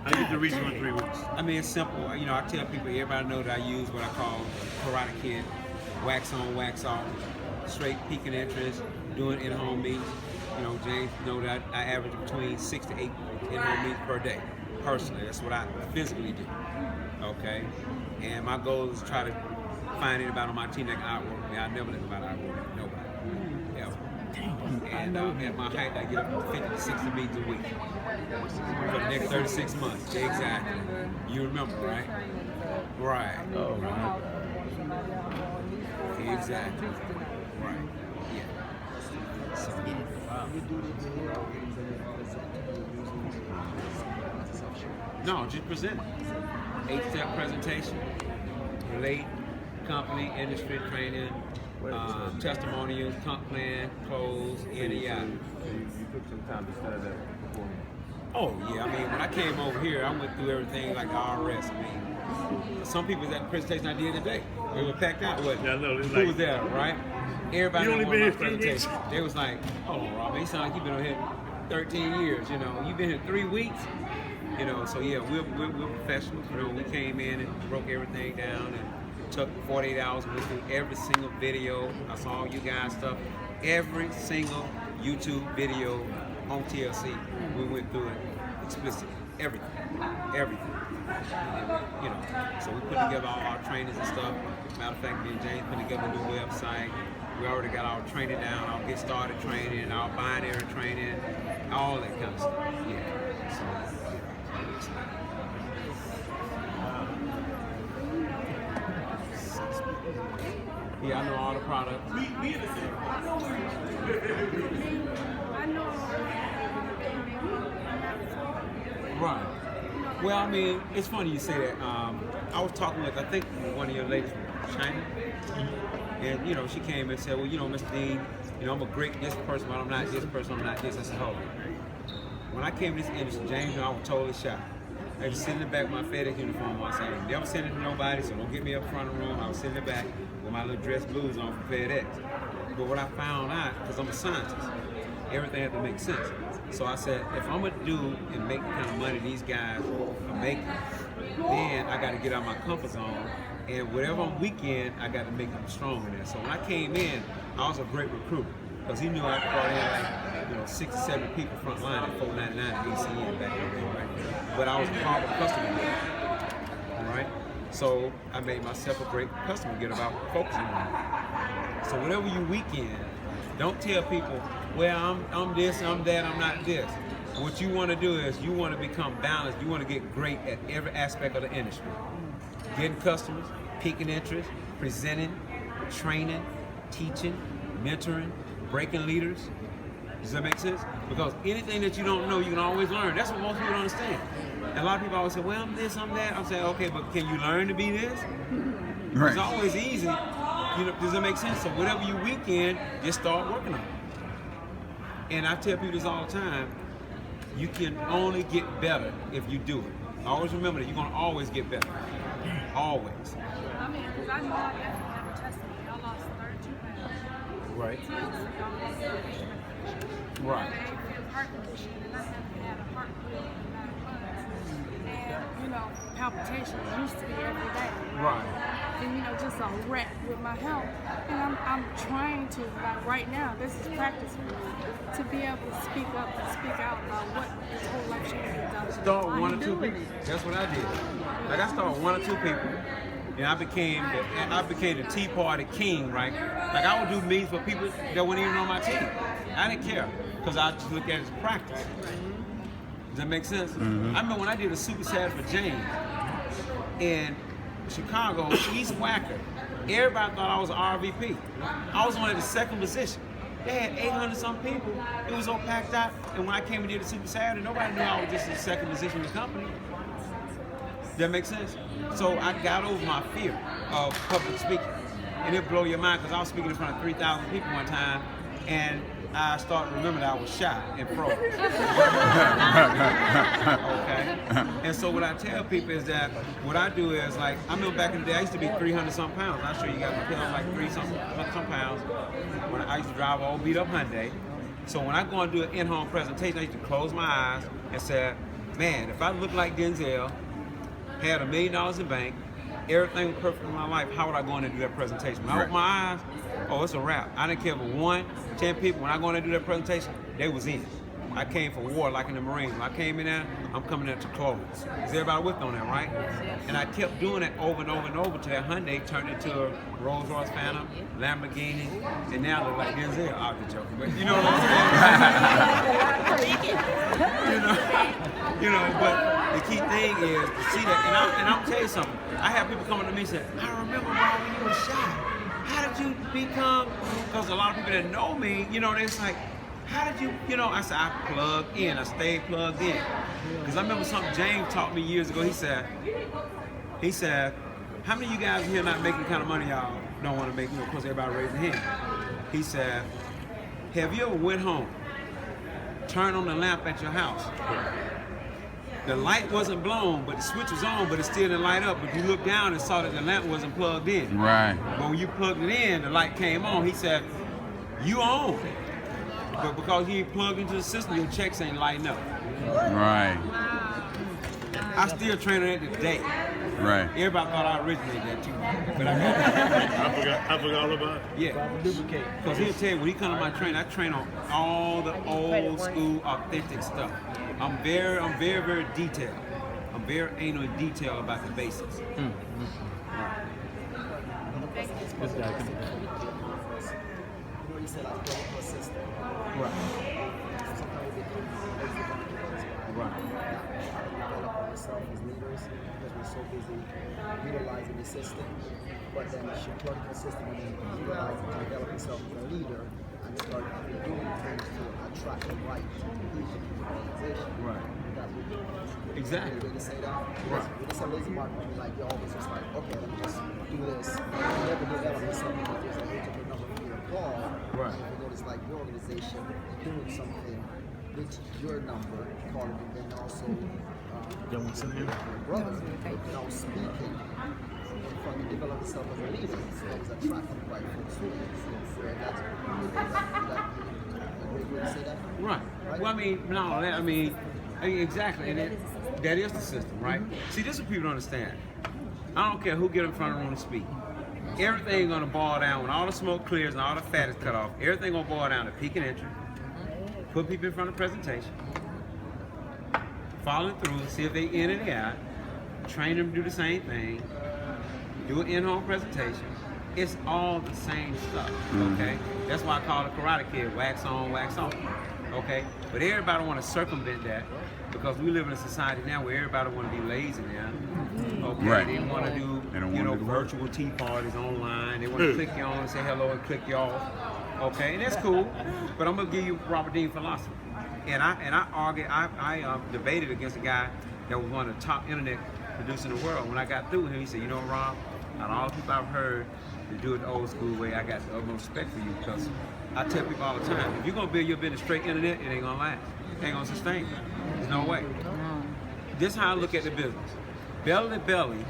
How you get to reach you in 3 weeks? I mean, it's simple. You know, I tell people, everybody know that I use what I call Karate Kid, wax on, wax off, straight peaking interest, doing in-home meets. You know, James know that I average between 6 to 8 in-home meets per day. Personally, that's what I physically do. Okay, and my goal is to try to find anybody on my team that can outwork me. I never let anybody outwork nobody. Ever. And at my height, I get up to 50 to 60 meetings a week for the next 36 months. Exactly. You remember, right? Right. Oh, right. Exactly. Right. Yeah. So, no, just present it. 8-step presentation, relate, company, industry, training, testimonials, comp plan, close, NEI. You took some time to study that before. Oh yeah, I mean when I came over here, I went through everything like the RS. I mean, some people that presentation I did today, they were packed out. What? Yeah, I know. Who was there, right? Everybody You only wanted been my here 3 weeks? presentation. They was like, "Hold on, Rob, you sound like you've been on here 13 years. You know, you've been here 3 weeks." You know, so yeah, we're professionals. You know, we came in and broke everything down and took 48 hours, went through every single video. I saw all you guys stuff. Every single YouTube video on TLC, we went through it explicitly. Everything. You know, so we put together all our trainings and stuff. Matter of fact, me and James put together a new website. We already got our training down, our get started training, our binary training, all that kind of stuff. Yeah. So, yeah, I know all the products. Right. Well, I mean, it's funny you say that. I was talking with, I think, one of your ladies from China, and you know, she came and said, "Well, you know, Mr. Dean, you know, I'm a great this person, but I'm not this person, I'm not this." I said, "Hold on." When I came to this industry, James, I was totally shy. I was sitting in the back with my FedEx uniform on. I said, "I never send it to nobody, so don't get me up front of the room." I was sitting in the back with my little dress blues on from FedEx. But what I found out, because I'm a scientist, everything had to make sense. So I said, if I'm gonna do and make the kind of money these guys are making, then I got to get out of my comfort zone. And whatever I'm weak in, I got to make them strong in there. So when I came in, I was a great recruiter because he knew I brought in like 6 or 7 people front line at $4.99 at ACN back then, right? But I was a horrible customer getter, all right? So I made myself a great customer getter about focusing on it. So whatever you weak in, don't tell people, well, I'm this, I'm that, I'm not this. What you want to do is you want to become balanced. You want to get great at every aspect of the industry. Getting customers, piquing interest, presenting, training, teaching, mentoring, breaking leaders. Does that make sense? Because anything that you don't know, you can always learn. That's what most people don't understand. And a lot of people always say, well, I'm this, I'm that. I'm saying, okay, but can you learn to be this? Right. It's always easy. You know, does that make sense? So whatever you weak in, just start working on it. And I tell people this all the time, you can only get better if you do it. Always remember that you're going to always get better. Always. I mean, because I know I definitely have a testimony. I lost 32 pounds. Right. I Right. have a heart condition, and I haven't had a heart for a lot of months. And, you know, palpitations used to be every day. Right. And, you know, just a wreck with my health. And I'm trying to, like right now, this is practice for me, to be able to speak up and speak out about what this whole life change has done. Start with 1 or 2 people. That's what I did. Like I started with 1 or 2 people, and I became the Tea Party king, right? Like I would do meetings for people that weren't even on my team. I didn't care, because I just looked at it as practice. Does that make sense? I remember when I did a Super Saturday for James in Chicago, East Wacker, everybody thought I was an RVP. I was only the 2nd position. They had 800 some people. It was all packed out. And when I came and did the Super Saturday, nobody knew I was just the 2nd position in the company. Does that make sense? So I got over my fear of public speaking. And it blew your mind because I was speaking in front of 3,000 people one time, and I started to remember that I was shy and froze. Okay? And so what I tell people is that what I do is, like, I remember back in the day, I used to be 300 some pounds. I'm sure you got my pillow like 3 some pounds. When I used to drive an old beat up Hyundai. So when I go and do an in-home presentation, I used to close my eyes and say, man, if I looked like Denzel, had $1 million in bank, everything was perfect in my life, how would I go in and do that presentation? When I opened my eyes, oh, it's a wrap. I didn't care if 1, 10 people, when I go in and do that presentation, they was in. I came for war like in the Marines. When I came in there, I'm coming there to close. Is everybody with me on that, right? And I kept doing it over and over and over till that Hyundai turned into a Rolls Royce Phantom, Lamborghini, and now I look like Denzel. I'm just joking, but you know what I'm saying? But the key thing is to see that, and I'll tell you something. I have people coming to me and say, I remember when you were shot. How did you become, because a lot of people that know me, they're like, how did you, I said, I plugged in, I stayed plugged in. Because I remember something James taught me years ago. He said, how many of you guys here not making the kind of money y'all don't want to make, of course everybody raised their hand. He said, have you ever went home, turned on the lamp at your house? The light wasn't blown, but the switch was on, but it still didn't light up. But you looked down and saw that the lamp wasn't plugged in. Right. But when you plugged it in, the light came on. He said, you on. But because you ain't plugged into the system, your checks ain't lighting up. Right. I still train on it today. Right. Everybody thought I originated that too. But I I forgot all about it. Yeah. Because he'll tell you, when he comes to my training, I train on all the old school, authentic stuff. I'm very, very detailed. I'm very anal in detail about the basics. This guy can. You said like political system. Right. Right. Develop ourselves as leaders because we're so busy utilizing the system. But then you should plug in the system and then utilize it to develop yourself as a leader and start doing things to attract the right people to the organization. Right. That's what you're doing. Exactly. When you say that, Right. when it's a lazy market, you're like, you always just like, okay, let me just do this. You never develop yourself because there's a particular number for you to call. Right. And you notice like your organization doing something with your number, calling and then also Y'all want some here? your brother, now speaking in front of develop yourself as a leader, so that was attracting the right folks to you. So that's a great way to say that. Right. Well, I mean, no, I mean, exactly. And that is the system, right? See, this is what people don't understand. I don't care who get in front of the room to speak. Everything's gonna boil down when all the smoke clears and all the fat is cut off. Everything gonna boil down to peak and entry. Put people in front of the presentation. Following through, see if they in and they out. Train them to do the same thing. Do an in-home presentation. It's all the same stuff, okay? That's why I call it Karate Kid, wax on, wax off, okay? But everybody want to circumvent that because we live in a society now where everybody want to be lazy now, okay? Right. They want to do, They don't wanna do the work. virtual tea parties online. They want to click you on and say hello and click you off, okay? And that's cool, but I'm gonna give you Robert Dean philosophy. And I argued, I debated against a guy that was one of the top internet producers in the world. When I got through with him, he said, you know, Rob, out of all the people I've heard to do it the old school way, I got the utmost respect for you because I tell people all the time, if you're gonna build your business straight internet, it ain't gonna last. It ain't gonna sustain. There's no way. This is how I look at the business. Belly to belly,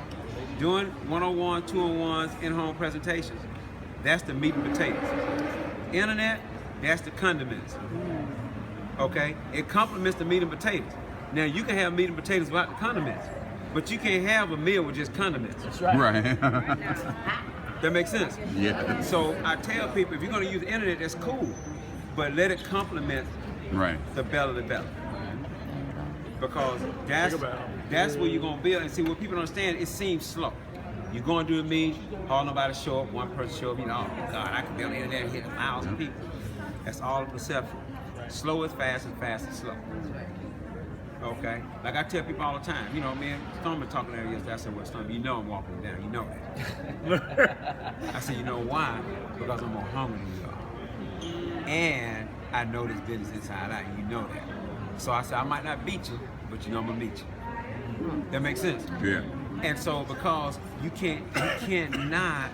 doing 101, 201s, in-home presentations, that's the meat and potatoes. Internet, that's the condiments. Okay? It complements the meat and potatoes. Now you can have meat and potatoes without the condiments, but you can't have a meal with just condiments. That's Right. That makes sense? Yeah. So I tell people, if you're gonna use the internet, that's cool, but let it complement Right. the belly to belly. Because that's Think about it. that's where you're gonna build. And see, what people don't understand, it seems slow. You're going to do a meet, all nobody show up, one person show up, you know, oh God, I can be on the internet and hit 1,000 people. That's all a perception. Slow is fast and fast is slow. Okay? Like I tell people all the time, you know, man, Storm was talking to her yesterday. I said, well, Storm, you know I'm walking down, you know that. I said, you know why? Because I'm more hungry than you are. And I know this business inside out, you know that. So I said, I might not beat you, but you know I'm gonna meet you. That makes sense? Yeah. And so because you cannot,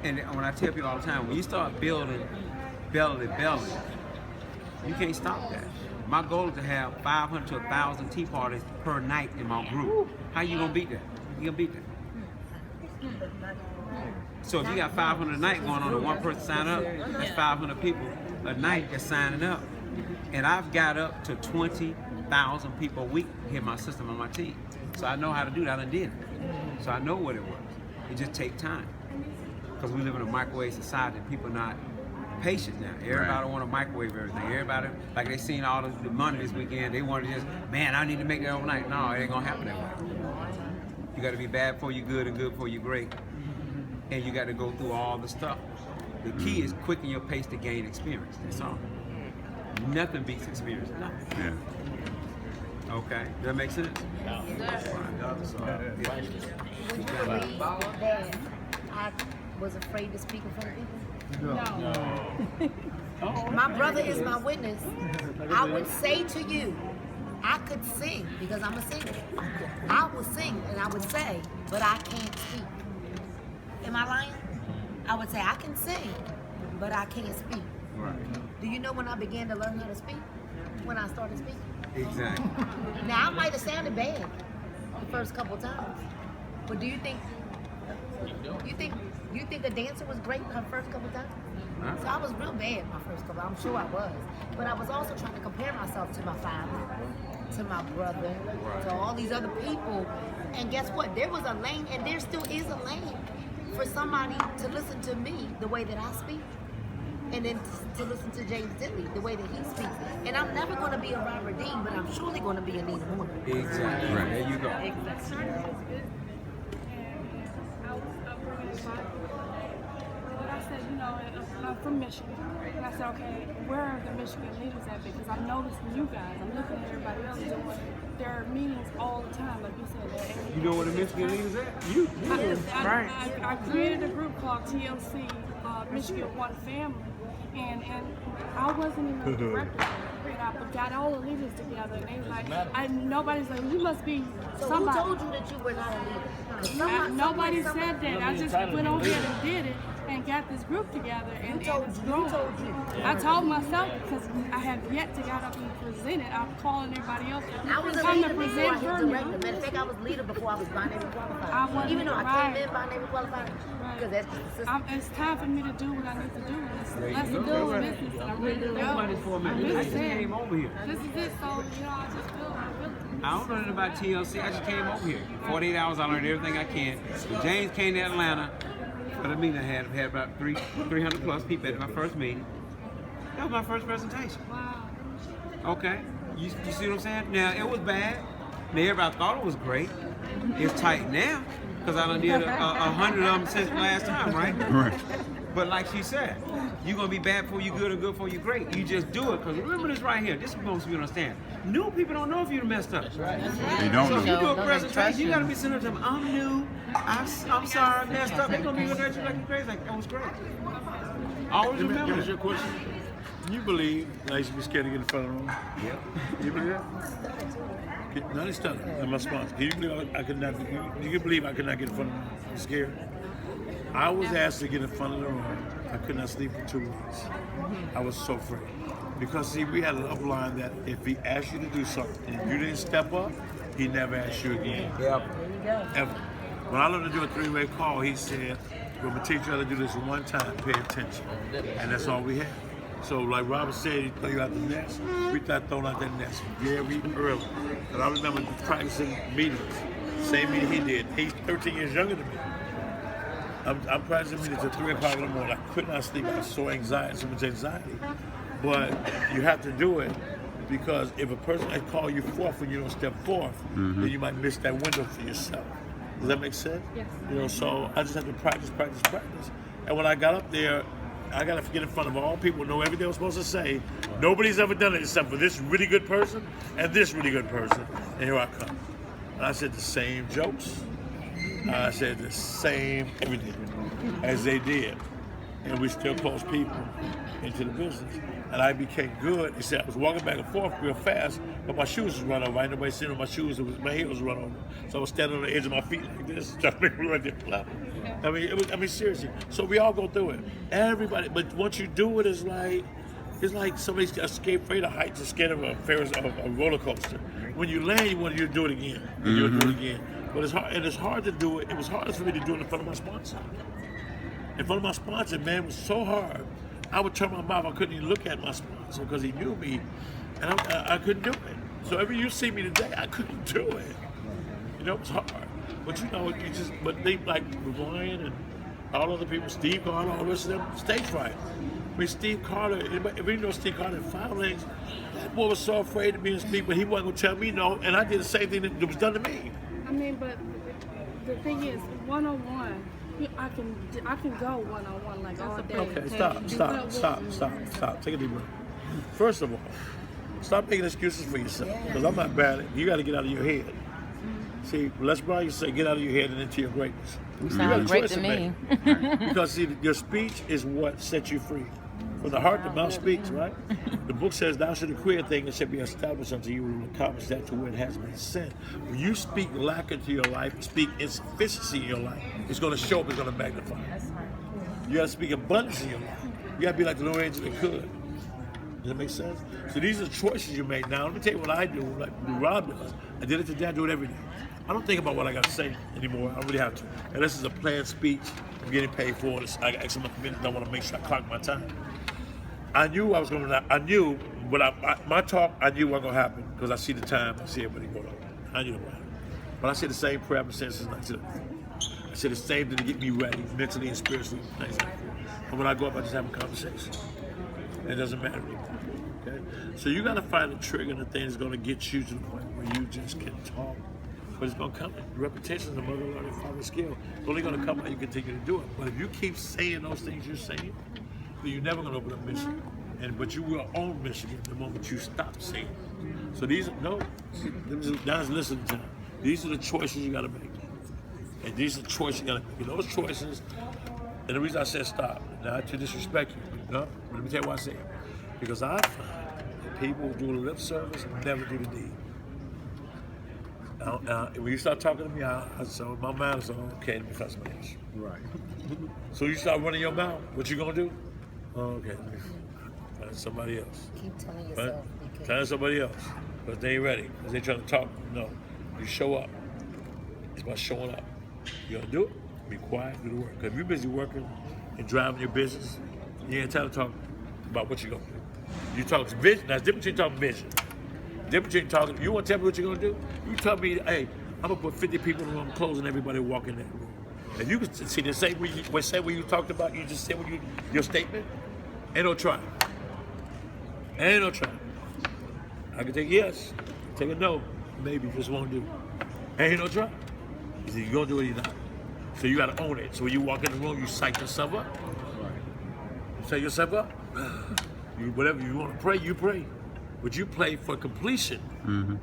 and when I tell people all the time, when you start building belly to belly, you can't stop that. My goal is to have 500 to 1,000 tea parties per night in my group. How you gonna beat that? You gonna beat that? So if you got 500 a night going on and one person sign up, that's 500 people a night that's signing up. And I've got up to 20,000 people a week hit my system on my team. So I know how to do that. I did it. So I know what it was. It just takes time. Because we live in a microwave society and people are not patient now. Everybody want to microwave everything. Everybody, like they seen all the money this weekend, they want to just, man, I need to make that overnight. No, it ain't going to happen that way. You got to be bad before you good and good before you great. And you got to go through all the stuff. The key is quicken your pace to gain experience. That's all. Nothing beats experience. Nothing. Yeah. Okay, does that make sense? That I was afraid to speak in front of people. No. My brother is my witness. I would say to you, I could sing because I'm a singer. I would sing and I would say, but I can't speak. Am I lying? I would say I can sing, but I can't speak. Right. Do you know when I began to learn how to speak? When I started speaking. Exactly. Now I might have sounded bad the first couple times, but do you think a dancer was great her first couple times? Huh? So I was real bad my first couple. I'm sure I was, but I was also trying to compare myself to my father, to my brother, to all these other people. And guess what? There was a lane, and there still is a lane for somebody to listen to me the way that I speak. And then to listen to James Ditley, the way that he speaks. And I'm never going to be a Robert Dean, but I'm surely going to be a Nina Horner. Exactly. Right. There you go. But I said, you know, I'm from Michigan. And I said, okay, where are the Michigan leaders at? Because I'm noticing you guys. I'm looking at everybody else doing their meetings all the time, like you said. You know where the Michigan leaders at? You. I created a group called TLC, Michigan One Family, and I wasn't even the director of it. And I got all the leaders together, and they was like, nobody's like, you must be So somebody. who told you that you were not a leader? Nobody said that. I just went over there and did it and got this group together. And Who told it's you? growing. Who told you? I told myself because I have yet to get up and present it. I'm calling everybody else I was a come leader to before I present hit for director. me. Matter of fact, I was leader before I was binary qualified. I wasn't Even though I right. came in binary qualified, because that's just the system. It's time for me to do what I need to do. Let's you do go. business. And I'm ready to go. Somebody for a minute. I just came over here. This is it. So, you know, I just feel I don't know nothing about TLC. I just came over here. 48 hours, I learned everything I can. When James came to Atlanta, for the meeting I had about 300 plus people at my first meeting. That was my first presentation. wow. Okay, you see what I'm saying? Now, it was bad. Now, everybody thought it was great. It's tight now, because I done did 100 of them since last time, right? Right. But like she said, you're going to be bad before you good and good before you great. You just do it, because remember this right here. This is what most people understand. New people don't know if you messed up. They don't So if you know. do a presentation, you got to be sitting there to them, I'm new, I'm sorry, I messed up. They're going to be looking at you like you're crazy. Like, that was great. Always Let me remember ask you a question. You believe that I should be scared to get in front of the room? Yep. You believe that? No, it's not. I'm a sponsor. Can you believe I could not? You can believe I could not get in front of the room? I'm scared. I was asked to get in front of the room. I could not sleep for 2 weeks. I was so afraid. Because see, we had an upline that if he asked you to do something and you didn't step up, he never asked you again. Yep. Ever. When I learned to do a three-way call, he said, we're going to teach you how to do this one time, pay attention. And that's all we had. So like Robert said, he threw you out the nest. We got thrown out that nest very early. And I remember practicing meetings. Same meeting he did. He's 13 years younger than me. I'm practicing meetings at 3 o'clock in the morning. I could not sleep. I was so much anxiety. But you have to do it because if a person had called you forth when you don't step forth, then you might miss that window for yourself. Does that make sense? Yes. You know, so I just had to practice. And when I got up there, I got to get in front of all people, know everything I was supposed to say. Nobody's ever done it except for this really good person and this really good person. And here I come. And I said the same jokes. I said the same everything as they did. And we still closed people into the business. And I became good. He said I was walking back and forth real fast, but my shoes was run over. I ain't nobody seen on my shoes. My heels run over. So I was standing on the edge of my feet like this, trying to make me right there flap. I mean, seriously. So we all go through it. Everybody. But once you do it, it's like somebody's afraid of heights, or scared of a roller coaster. When you land, you want to do it again. And you'll do it again. But it's hard, and it's hard to do it. It was hardest for me to do it in front of my sponsor. In front of my sponsor, man, it was so hard. I would turn my mouth. I couldn't even look at my sponsor. So because he knew me, and I couldn't do it. So every you see me today, I couldn't do it. You know, it was hard. But you know, but they like Ryan and all other people, Steve Carter, all the rest of them, stage fright. I mean, Steve Carter, if you know Steve Carter in Five Lanes, that boy was so afraid to be and speak, but he wasn't gonna tell me no, and I did the same thing that was done to me. I mean, but the thing is, one-on-one, I can go one-on-one like all day. Okay, stop. Take a deep breath. First of all, stop making excuses for yourself, because I'm not bad at it. You got to get out of your head. See, Les Brown used to say, get out of your head and into your greatness. You got a sound great choice to make. me. Because see, your speech is what sets you free. From the heart, the mouth speaks, right? The book says, thou shalt decree a thing that shall be established unto you and will accomplish that to where it has been sent. When you speak lack into your life, speak insufficiency in your life, it's going to show up, it's going to magnify. You got to speak abundance in your life. You got to be like the little angel that could. Does that make sense? So these are choices you make. Now, let me tell you what I do, like Rob does. I did it today, I do it every day. I don't think about what I got to say anymore. I don't really have to. And this is a planned speech. I'm getting paid for it. I got X amount of minutes. I want to make sure I clock my time. I knew I was going to, my talk, I knew wasn't going to happen because I see the time, I see everybody going on. I knew it would happen. But I said the same prayer I've been saying since 1994. I said the same thing to get me ready, mentally and spiritually. And when I go up, I just have a conversation. It doesn't matter anymore. Okay? So you got to find the trigger and the thing that's going to get you to the point where you just can talk. But it's going to come. Repetition is the mother of learning, father skill. It's only going to come when you continue to do it. But if you keep saying those things you're saying, then you're never going to open up Michigan. But you will own Michigan the moment you stop saying it. So these, now is listening to them. These are the choices you got to make. And these are the choices you got to make. And those choices, and the reason I said stop, not to disrespect you, no, but let me tell you why I say it. Because I find that people who do the lip service never do the deed. When you start talking to me, so my mind is okay, let me find somebody else. Right. So you start running your mouth, what you gonna do? Okay, let me find somebody else. Keep telling yourself. because- Find somebody else, because they ain't ready, because they trying to talk. No, you show up. It's about showing up. You gonna do it? Be quiet, do the work. Because if you're busy working and driving your business, you ain't time to talk about what you're gonna do. You talk vision, that's different between talking vision. Different between talking, you want to tell me what you're going to do? You tell me, hey, I'm going to put 50 people in the room, closing everybody walk in that room. And you can see the same way you talked about, you just said your statement, ain't no try. Ain't no try. I can take yes, take a no, maybe just won't do. Ain't no try. Either you're going to do it or you're not. So you got to own it. So when you walk in the room, you psych yourself up. You psych yourself up. Whatever you want to pray, you pray. But you play for completion. Mm-hmm.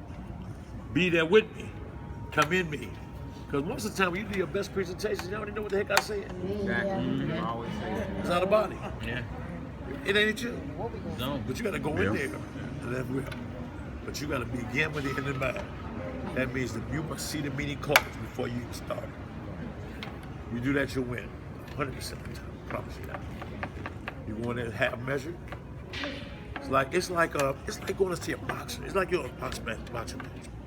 Be there with me. Come in me. Because most of the time when you do your best presentations, you already know what the heck I say. Exactly. I always say that. It's out of body. Yeah. It ain't you. No. But you got to go in there and let real. But you got to begin with the end in mind. That means that you must see the meeting close before you even start. You do that, you'll win. 100% of the time. I promise you that. You go in there half measured. It's like going to see a boxer. It's like you're a boxing match.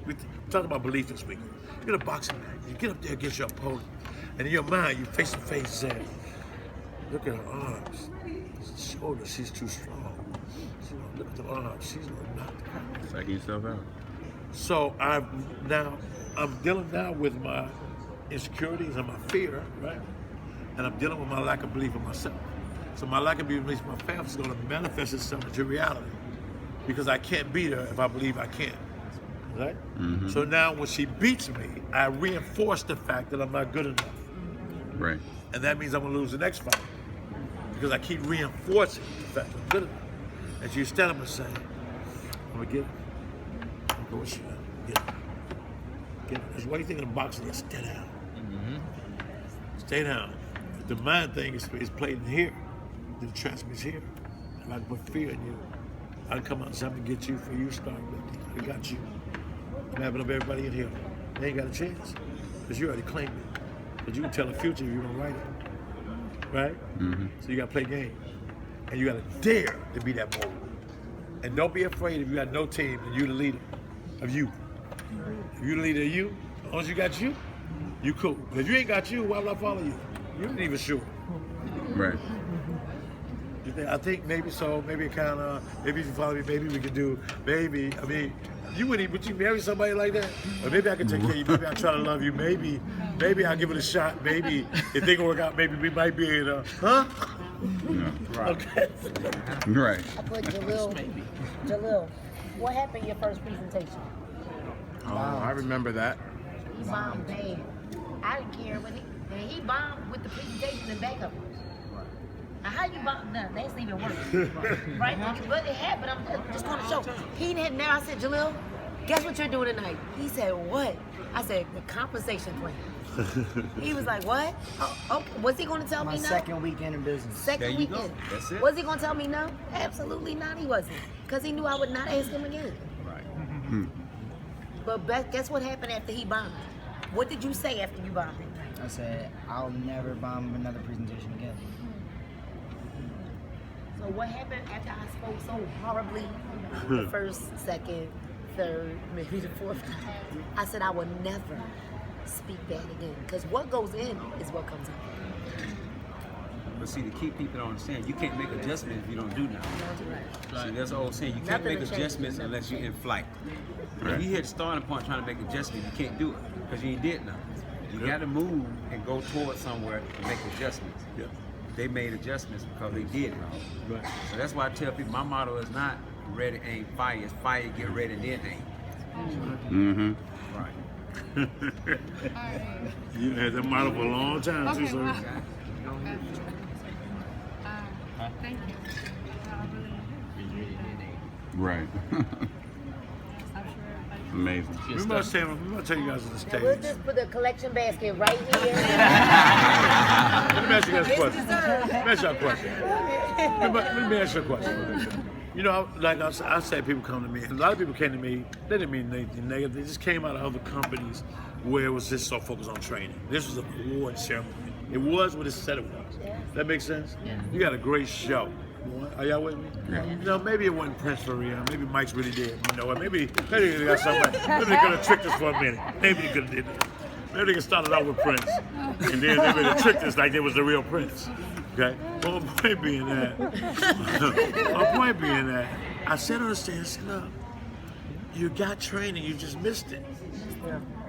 We talked about belief this week. You're in a boxing match. You get up there against your opponent, and in your mind, you face to face say, "Look at her arms, shoulders. She's too strong. Look at the arms. She's gonna knock the crap." Psyching yourself out. So I'm dealing now with my insecurities and my fear, right? And I'm dealing with my lack of belief in myself. So my lack of belief in my family is going to manifest itself into reality because I can't beat her if I believe I can, right? Mm-hmm. So now when she beats me, I reinforce the fact that I'm not good enough. Right. And that means I'm going to lose the next fight because I keep reinforcing the fact that I'm good enough. And she stand up and say, I'm going to get it. I'm going to go with you. Get it. Get it. That's why you think in boxing, stay down. Mm-hmm. Stay down. The mind thing is played in here. The transmit's here. If I can put fear in you, I can come out and say, I'm going to get you for you start with me. I got you. I'm having up everybody in here. They ain't got a chance because you already claimed it. Because you can tell the future if you don't write it. Right? Mm-hmm. So you got to play game. And you got to dare to be that bold. And don't be afraid if you got no team and you're the leader of you. If you're the leader of you, as long as you got you, you cool. But if you ain't got you, why would I follow you? You ain't even sure. Right. everything. I think maybe so. Maybe kind of. Maybe if you follow me, maybe we could do. Maybe. I mean, you wouldn't. Would you marry somebody like that? Or maybe I could take care of you. Maybe I'll try to love you. Maybe I'll give it a shot. Maybe if they can work out, maybe we might be able to. Huh? Yeah. Okay. Right. I put Jalil, what happened your first presentation? Oh, I remember that. He bombed bad. I didn't care what he bombed with the presentation and backup. Now how you bomb? No, that's even worse. Right? But it happened. I'm just going to show. He didn't know. I said, Jalil, guess what you're doing tonight? He said, what? I said, the compensation plan. He was like, what? Oh, okay. Was he going to tell My me no? second weekend in business. Second There you go. weekend. That's it. Was he going to tell me no? Absolutely not. He wasn't. Because he knew I would not ask him again. Right. But guess what happened after he bombed? What did you say after you bombed him? I said, I'll never bomb another presentation again. So what happened after I spoke so horribly the first, second, third, maybe the fourth time? I said I would never speak bad again. Because what goes in is what comes out. But see, to keep people to understand, you can't make adjustments if you don't do nothing. See, that's the old saying. You can't Nothing make to change. adjustments unless you're in flight. Right. If you hit the starting point trying to make adjustments, you can't do it because you ain't did nothing. You got to move and go towards somewhere to make adjustments. Yeah. They made adjustments because they did it. Right. So that's why I tell people my motto is not ready, aim, fire. It's fire, get ready, and then aim. Mm-hmm. Right. You had that model for a long time too. Okay, So. wow. Thank you. Right. Amazing. Remember I was saying, remember I tell you guys on the stage. We'll just put the collection basket right here. Let me ask you guys a question. Let me ask you a question. Let me ask you a question. You know, like I said, people come to me, and a lot of people came to me, they didn't mean anything negative, they just came out of other companies where it was just so focused on training. This was an award ceremony. It was what it said it was. That makes sense? Yeah. You got a great show. Are y'all with me? Yeah. You know, maybe it wasn't Prince for real. Maybe Mike's really did. You know, maybe they got somebody. Maybe they could have tricked us for a minute. Maybe they could have did that. Maybe they could have started out with Prince, and then they would have tricked us like they was the real Prince. Okay. Well, my point being that, I said on the stage, I said, look, you got training, you just missed it.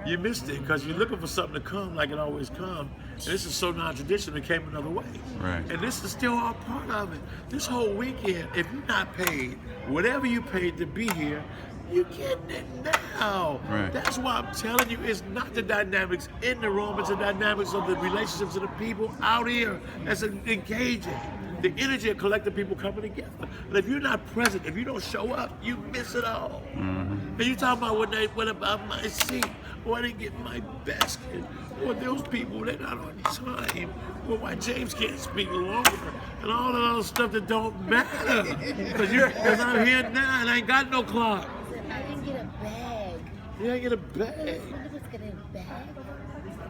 You missed it because you're looking for something to come like it always comes. And this is so non-traditional, it came another way. Right. And this is still all part of it. This whole weekend, if you're not paid, whatever you paid to be here, you're getting it now. Right. That's why I'm telling you, it's not the dynamics in the room, it's the dynamics of the relationships of the people out here that's engaging. The energy of collective people coming together. And if you're not present, if you don't show up, you miss it all. And you talking about what about my seat? Or I didn't get my basket. Or those people, they're not on time. Or why James can't speak longer. And all that other stuff that don't matter. Because I'm here now and I ain't got no clock. I didn't get a bag. You ain't get a bag. Look at getting a bag.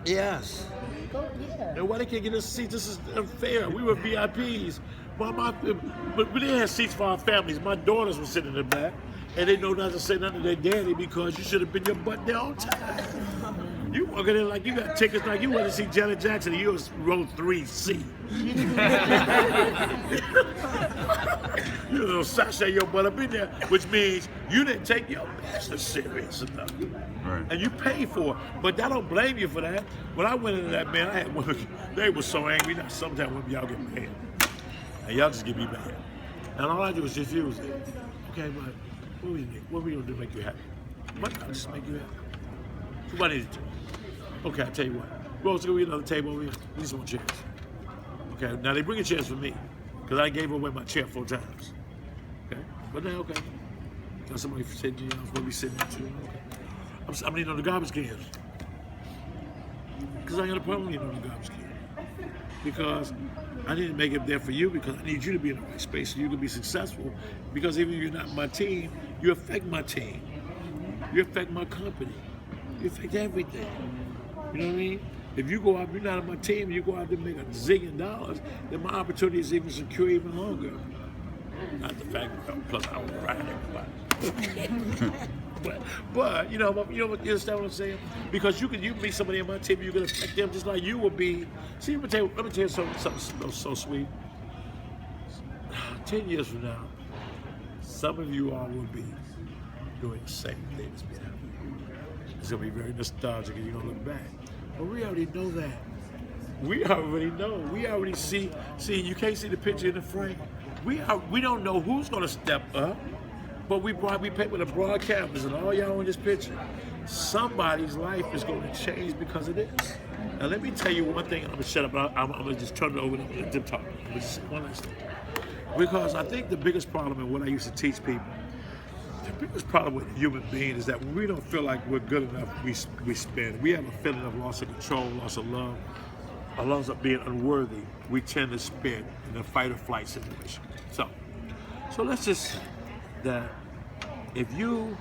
Yes. Go, yeah. And why they can't get a seat? This is unfair. We were VIPs. But we didn't have seats for our families. My daughters were sitting in the back, and they know not to say nothing to their daddy because you should have been your butt there on time. You walking in like you got tickets like you want to see Janet Jackson and you was row 3C. You little sashay your butt up in there, which means you didn't take your business serious enough. Right. And you paid for it. But I don't blame you for that. When I went into that, man, I had women, they were so angry. Now, sometimes women, y'all get mad. And y'all just get me mad. And all I do is just use it. Okay, but what we need? What we gonna do to make you happy? What I'll just make you happy? What is it? Okay, I'll tell you what. Rose, go get another table over here. We need some more chairs. Okay, now they bring chairs for me. Because I gave away my chair 4 times. Okay? But now, okay. Got somebody sitting, I'm supposed to be sitting there too. Okay. I'm needing on the garbage cans. Because I got a problem with needing on the garbage can. Because I didn't make it there for you because I need you to be in the right space so you can be successful. Because even if you're not my team, you affect my team. You affect my company. You affect everything. You know what I mean? If you go out, you're not on my team, you go out there and make $1 zillion, then my opportunity is even secure even longer. Not the fact that plus I don't ride everybody. but you understand what I'm saying? Because you can meet somebody on my team, you can affect them just like you will be. See, let me tell you something so sweet. 10 years from now, some of you all will be doing the same thing as me. It's gonna be very nostalgic and you're gonna look back. But we already know that. We already know. We already see, you can't see the picture in the frame. We don't know who's gonna step up, but we paint with a broad canvas and all y'all in this picture. Somebody's life is gonna change because of this. Now let me tell you one thing, and I'm gonna shut up, I'm gonna just turn it over to them talk. I'm gonna just say one last thing. Because I think the biggest problem in what I used to teach people, the biggest problem with a human being is that when we don't feel like we're good enough, we spin. We have a feeling of loss of control, loss of love, a loss of being unworthy. We tend to spin in a fight or flight situation. So let's just say that if you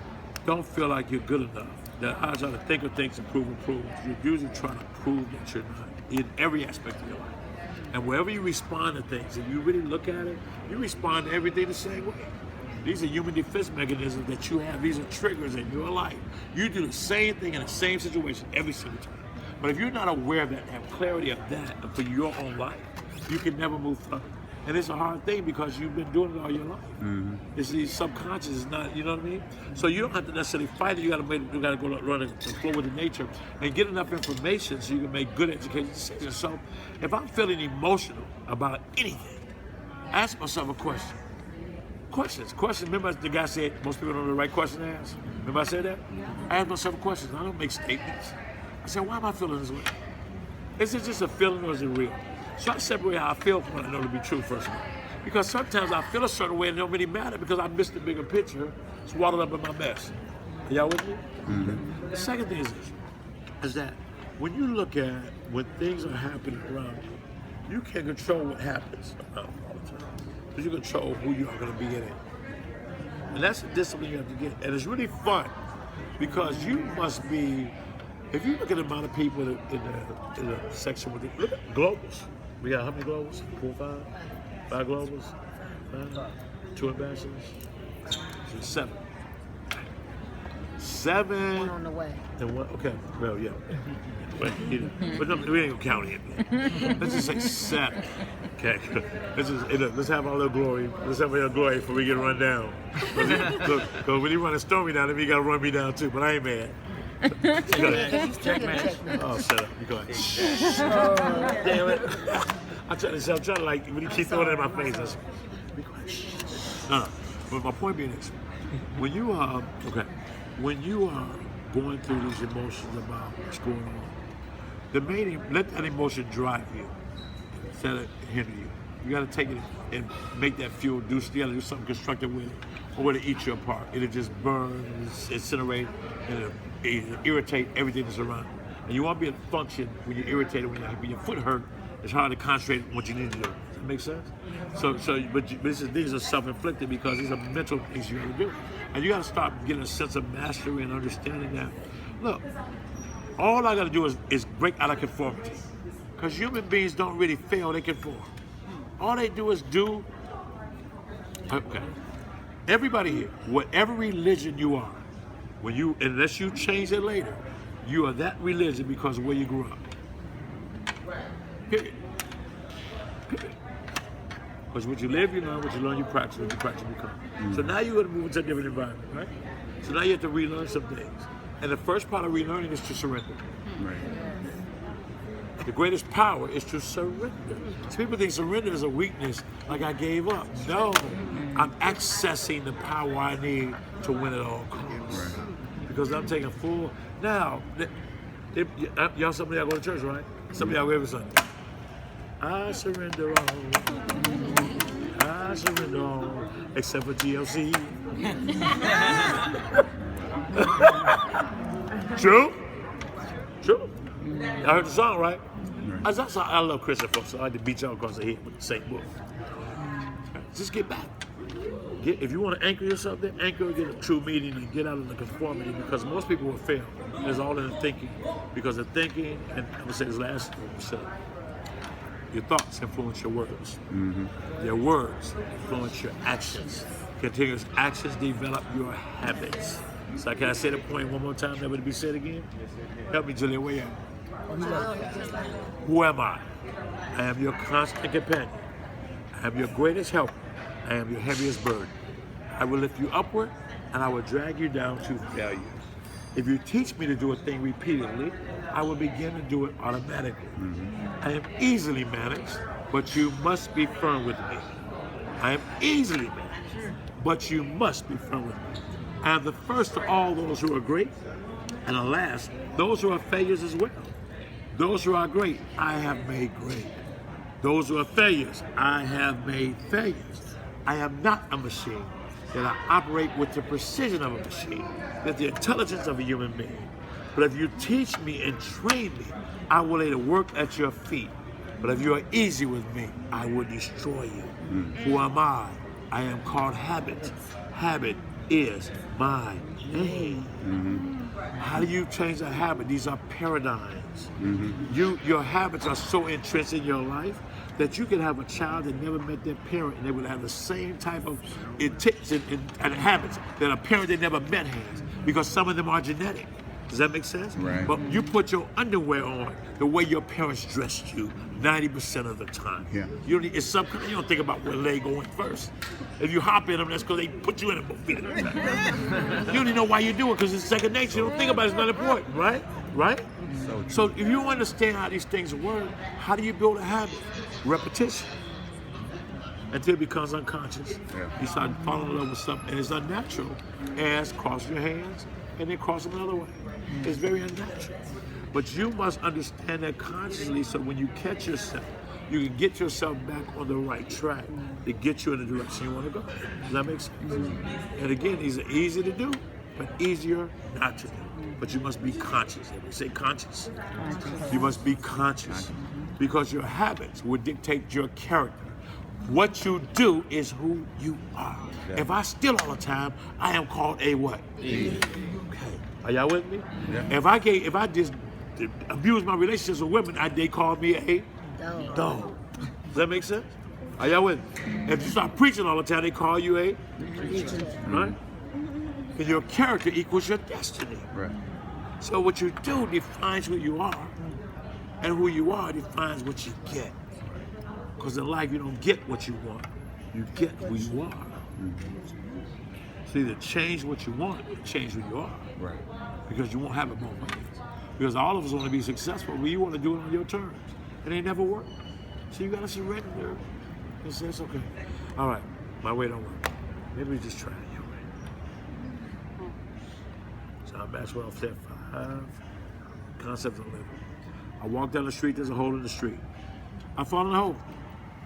don't feel like you're good enough, the odds are to think of things and prove. You're usually trying to prove that you're not in every aspect of your life. And wherever you respond to things, if you really look at it, you respond to everything the same way. These are human defense mechanisms that you have. These are triggers in your life. You do the same thing in the same situation every single time. But if you're not aware of that, have clarity of that for your own life, you can never move forward. And it's a hard thing because you've been doing it all your life. Mm-hmm. It's the subconscious, is not, you know what I mean? So you don't have to necessarily fight it. You got to go run and flow with the nature and get enough information so you can make good educated decisions. So if I'm feeling emotional about anything, ask myself a question. Questions. Remember the guy said most people don't know the right question to ask? Remember I said that? I ask myself questions. I don't make statements. I said, why am I feeling this way? Is it just a feeling or is it real? So I separate how I feel from what I know to be true, first of all. Because sometimes I feel a certain way and it don't really matter because I missed the bigger picture, swallowed up in my mess. Are y'all with me? Mm-hmm. The second thing is this, is that when you look at when things are happening around you, you can't control what happens around you all the time. But you control who you are going to be in it. And that's the discipline you have to get. And it's really fun because you must be, if you look at the amount of people in the section with look at globals. We got how many globals? 4 or 5? 5 globals? 5? 2 ambassadors? So 7. 7. One on the way. And one, okay, well, yeah. But no, we ain't gonna count it. Let's just say 7. Okay, let's have our little glory. Let's have our little glory before we get run down. Because when you run a stormy down, then you gotta run me down too. But I ain't mad. Checkmate. Oh, shut up. You go ahead. Damn it. I'm trying to like, when you keep throwing it in my face, I say, be quiet. No. But my point being is, when you are going through these emotions about what's going on, let that emotion drive you instead of hinder you. You got to take it and make that fuel. You got to do something constructive with it, or it'll eat you apart. It'll just burn, incinerate, and it'll irritate everything that's around you. And you won't be able to function when you're irritated, when your foot hurt. It's hard to concentrate on what you need to do. Does that make sense? But these are self-inflicted because these are mental things you got to do. And you got to start getting a sense of mastery and understanding that, look, all I got to do is break out of conformity. Because human beings don't really fail, they conform. All they do is do, okay. Everybody here, whatever religion you are, unless you change it later, you are that religion because of where you grew up. Period. Because what you live, you learn. What you learn, you practice. What you practice, you become. Mm-hmm. So now you're going to move into a different environment, right? So now you have to relearn some things. And the first part of relearning is to surrender. Right. The greatest power is to surrender. So people think surrender is a weakness, like I gave up. No, I'm accessing the power I need to win at all costs. Right. Because I'm taking full. Now, y'all, some of y'all go to church, right? Some of y'all go every Sunday. I surrender all. I surrender all, except for TLC. True? I heard the song, right? I love Christian folks, so I had to beat y'all across the head with the same book. Just get back. If you want to anchor yourself there, anchor, get a true meaning, and get out of the conformity, because most people will fail. It's all in the thinking. Because the thinking, and I'm going to say this last one, your thoughts influence your words. Mm-hmm. Your words influence your actions. Continuous actions develop your habits. So can I say the point one more time, never to be said again? Help me, Julian, where you at? Who am I? I am your constant companion. I am your greatest helper. I am your heaviest burden. I will lift you upward, and I will drag you down to failure. If you teach me to do a thing repeatedly, I will begin to do it automatically. I am easily managed, but you must be firm with me. I am easily managed, but you must be firm with me. I am the first of all those who are great, and the last, those who are failures as well. Those who are great, I have made great. Those who are failures, I have made failures. I am not a machine, that I operate with the precision of a machine, with the intelligence of a human being. But if you teach me and train me, I will lay the work at your feet. But if you are easy with me, I will destroy you. Who am I? I am called habit. Habit is my name. How do you change a habit? These are paradigms. Your habits are so entrenched in your life that you can have a child that never met their parent and they would have the same type of intention and habits that a parent that never met has, because some of them are genetic. Does that make sense? Right. But you put your underwear on the way your parents dressed you 90% of the time. Yeah. It's subconscious. You don't think about where leg going first. If you hop in them, that's because they put you in them both feet at a time. You don't even know why you do it, because it's second nature. You don't think about it, it's not important, right? Right? So if you understand how these things work, how do you build a habit? Repetition. Until it becomes unconscious. Yeah. You start falling in love with something, and it's unnatural. As cross your hands, and then cross them another way. It's very unnatural. But you must understand that consciously, so when you catch yourself, you can get yourself back on the right track to get you in the direction you want to go. Does that make sense? And again, these are easy to do, but easier not to do. But you must be conscious. Everybody say conscious. You must be conscious, because your habits will dictate your character. What you do is who you are. If I steal all the time, I am called a what? Okay. Are y'all with me? Yeah. If I just abuse my relationships with women, they call me a dog. Does that make sense? Are y'all with me? If you start preaching all the time, they call you a right? And your character equals your destiny. Right. So what you do defines who you are, and who you are defines what you get. Because in life, you don't get what you want. You get who you are. So either change what you want or change who you are. Right. Because you won't have it both ways. Because all of us want to be successful, but you want to do it on your terms. It ain't never worked. So you got to surrender and say, it's okay. All right, my way don't work. Maybe we just try it your way. John Maxwell, Step 5, Concept of Living. I walk down the street, there's a hole in the street. I fall in the hole.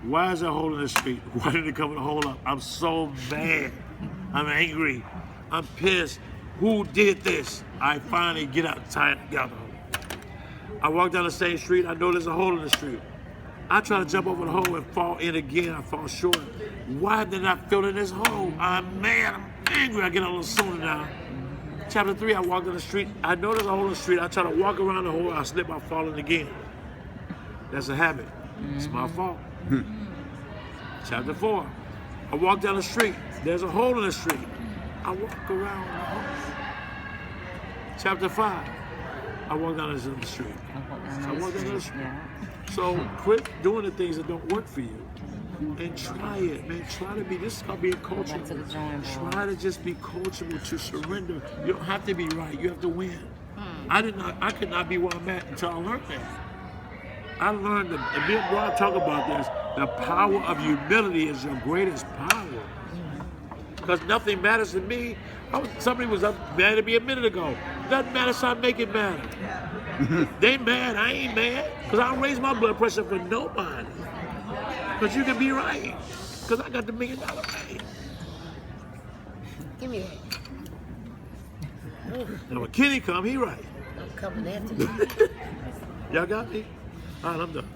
Why is there a hole in the street? Why did it cover the hole up? I'm so mad. I'm angry. I'm pissed. Who did this? I finally get out the hole. I walk down the same street. I know there's a hole in the street. I try to jump over the hole and fall in again. I fall short. Why did I fill in this hole? I'm mad. I'm angry. I get a little sooner now. Chapter 3, I walk down the street. I know there's a hole in the street. I try to walk around the hole. I slip. I fall in again. That's a habit. It's my fault. Chapter 4, I walk down the street. There's a hole in the street. I walk around the hole. Chapter 5, I walk down the street. I walk down the street. So quit doing the things that don't work for you. And try it, man. Try to be, this is called being coachable. Try to just be coachable, to surrender. You don't have to be right, you have to win. I could not be where I'm at until I learned that. I learned that, and me and Rob talk about this, the power of humility is your greatest power. Because nothing matters to me. Somebody was up mad at me a minute ago. Doesn't matter, so I make it matter. They mad, I ain't mad. Because I don't raise my blood pressure for nobody. Because you can be right. Because I got the $1 million right. Give me that. Now when Kenny come, he right. I'm coming after you. Y'all got me? All right, I'm done.